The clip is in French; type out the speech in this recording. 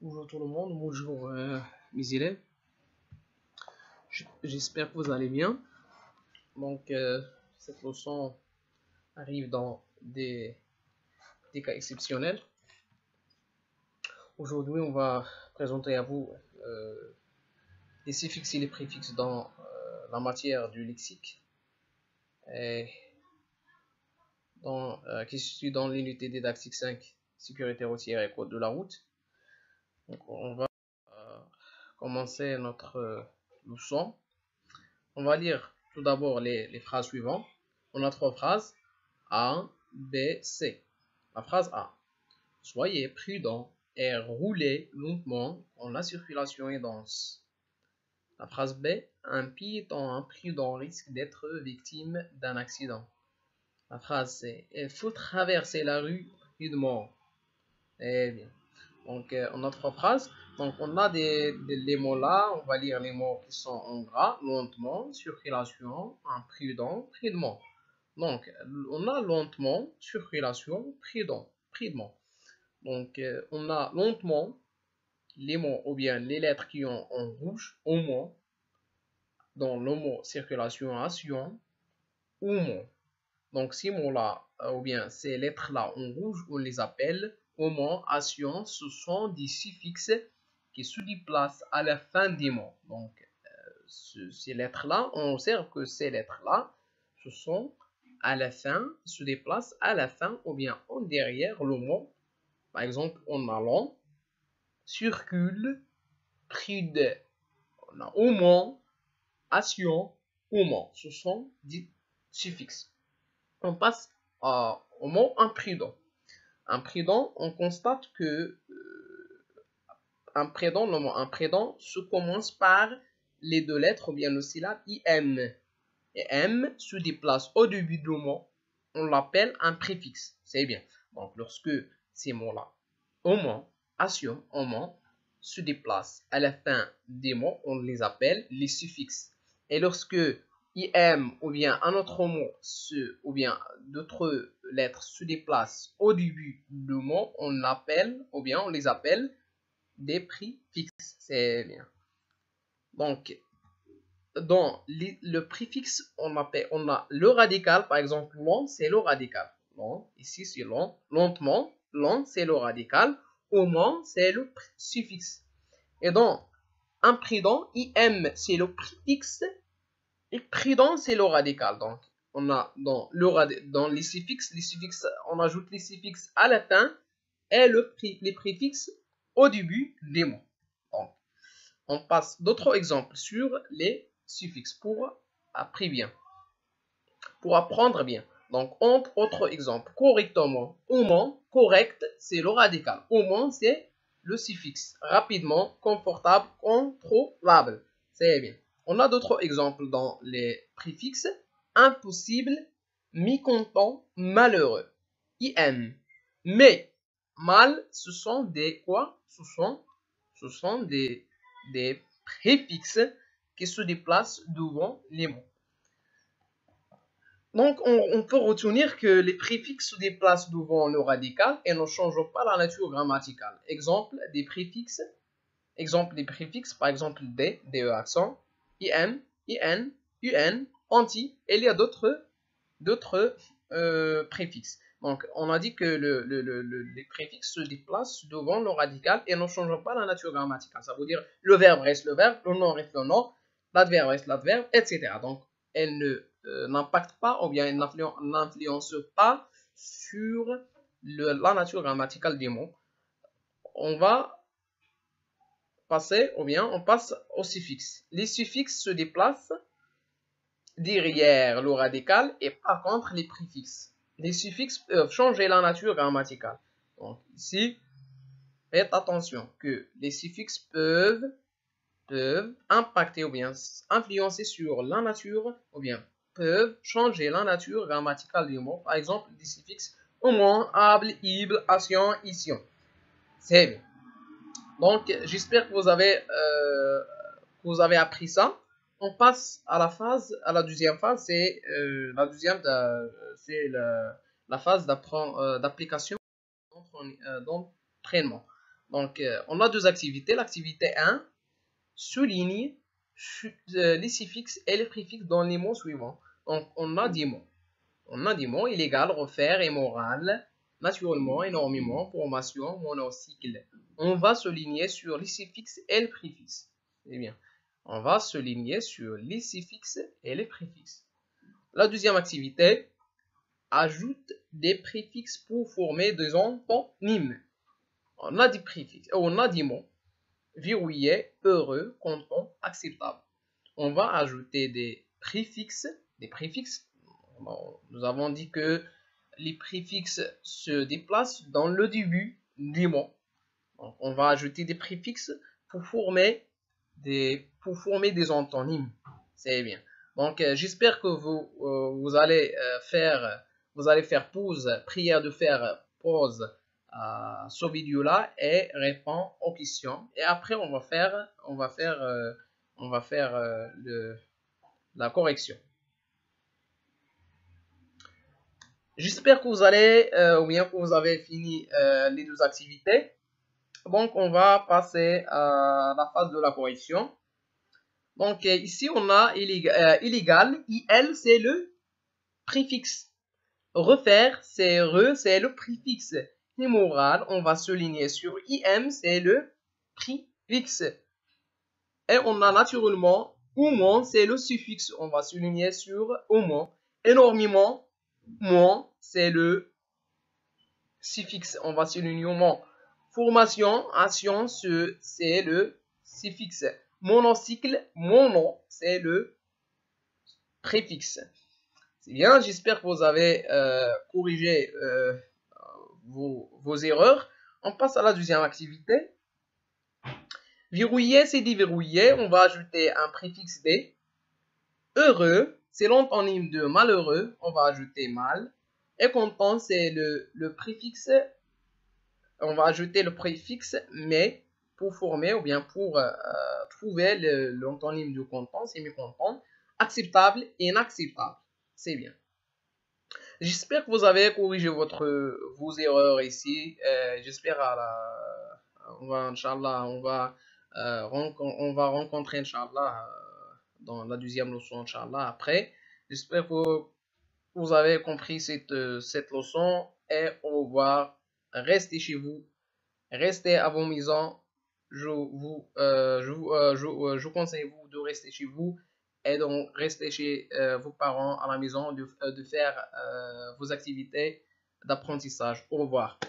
Bonjour tout le monde, bonjour mes élèves. J'espère que vous allez bien. Donc cette leçon arrive dans des cas exceptionnels. Aujourd'hui on va présenter à vous les suffixes et les préfixes dans la matière du lexique et qui se situe dans l'unité didactique 5, sécurité routière et code de la route. Donc on va commencer notre leçon. On va lire tout d'abord les phrases suivantes. On a 3 phrases, A, B, C. La phrase A. Soyez prudent et roulez lentement quand la circulation est dense. La phrase B. Un piéton imprudent risque d'être victime d'un accident. La phrase C. Il faut traverser la rue prudemment. Eh bien. Donc, on a 3 phrases. Donc, on a les mots là. On va lire les mots qui sont en gras. Lentement, circulation, imprudent, prudemment. Donc, on a lentement, circulation, prudemment. Donc, on a lentement les mots ou bien les lettres qui ont en rouge, au moins, dans le mot circulation, action, au moins. Donc, ces mots-là, ou bien ces lettres-là en rouge, on les appelle au moins action. Ce sont des suffixes qui se déplacent à la fin des mots. Donc, ces lettres-là, on observe que ces lettres-là, ce sont à la fin, se déplacent à la fin ou bien en derrière le mot. Par exemple, en allant, circule, pride. On a au moins, action, au moins. Ce sont des suffixes. On passe au mot imprudent. Imprudent, on constate que le mot imprudent se commence par les 2 lettres ou bien le syllabe IM. Et M se déplace au début du mot, on l'appelle un préfixe. C'est bien. Donc, lorsque ces mots-là, au moins, action, au moins, se déplacent à la fin des mots, on les appelle les suffixes. Et lorsque IM ou bien un autre mot ou bien d'autres lettres se déplacent au début du mot, on les appelle des préfixes. C'est bien. Donc, dans le préfixe, on a le radical, par exemple, long, c'est le radical. Long, ici c'est long, lentement, long, c'est le radical, au moins, c'est le suffixe. Et dans imprudent, im, c'est le préfixe, et prudent, c'est le radical. Donc, on a dans les suffixes, on ajoute les suffixes à la fin et les préfixes au début des mots. Donc, on passe d'autres exemples sur les suffixes pour apprendre bien. Donc, entre autres exemples, correctement, au moins, correct, c'est le radical. Au moins, c'est le suffixe. Rapidement, confortable, contrôlable. C'est bien. On a d'autres exemples dans les préfixes. Impossible, mécontent, malheureux. IM. Mais, mal, ce sont des quoi? Ce sont des préfixes qui se déplacent devant les mots. Donc, on peut retenir que les préfixes se déplacent devant le radical et ne changent pas la nature grammaticale. Exemple des préfixes, par exemple D, DE accent, IM, IN, UN, anti, et il y a d'autres préfixes. Donc, on a dit que les préfixes se déplacent devant le radical et ne changent pas la nature grammaticale. Ça veut dire le verbe reste le verbe, le nom reste le nom, l'adverbe reste l'adverbe, etc. Donc, elles ne n'impactent pas ou bien n'influencent pas sur la nature grammaticale des mots. On passe au suffixe. Les suffixes se déplacent derrière le radical et par contre les préfixes. Les suffixes peuvent changer la nature grammaticale. Donc ici, faites attention que les suffixes peuvent impacter ou bien influencer sur la nature ou bien peuvent changer la nature grammaticale du mot. Par exemple, des suffixes au moins, able, ible, action, ition. C'est bien. Donc, j'espère que vous avez appris ça. On passe à la deuxième phase, c'est la phase d'application d'entraînement. Donc, on a deux activités. L'activité 1 souligne les suffixes et les préfixes dans les mots suivants. Donc, on a 10 mots. On a 10 mots, illégal, refaire, immoral, naturellement, énormément, formation, monocycle. On va souligner sur les suffixes et les préfixes. C'est bien. On va souligner sur les suffixes et les préfixes. La deuxième activité, ajoute des préfixes pour former des antonymes. On a des préfixes, on a des mots. Verrouillé, heureux, content, acceptable. On va ajouter des préfixes. Nous avons dit que les préfixes se déplacent dans le début du mot. Donc, on va ajouter des préfixes pour former des antonymes. C'est bien. Donc, j'espère que vous allez faire pause, prière de faire pause à ce vidéo-là et répondre aux questions. Et après, on va faire la correction. J'espère que vous allez, ou bien que vous avez fini les deux activités. Donc, on va passer à la phase de la correction. Donc, ici, on a illégal. IL, c'est le préfixe. Refaire, c'est c'est le préfixe. Immoral, on va souligner sur IM, c'est le préfixe. Et on a naturellement moins, c'est le suffixe. On va souligner sur moins. Énormément, moins, c'est le suffixe. On va souligner moins. Formation, action, c'est le suffixe. Monocycle, mono, c'est le préfixe. C'est bien, j'espère que vous avez corrigé vos erreurs. On passe à la deuxième activité. Verrouiller, c'est déverrouiller. On va ajouter un préfixe D. Heureux, c'est l'antonyme de malheureux. On va ajouter mal. Et content, c'est le préfixe. On va ajouter le préfixe mais pour former ou bien pour trouver l'antonyme du content, c'est mécontent. Acceptable et inacceptable. C'est bien. J'espère que vous avez corrigé vos erreurs ici. J'espère Inch'Allah, on va rencontrer Inch'Allah dans la deuxième leçon Inch'Allah après. J'espère que vous avez compris cette leçon et au revoir. Restez chez vous, restez à vos maisons. Je conseille vous de rester chez vous et donc rester chez vos parents à la maison de faire vos activités d'apprentissage. Au revoir.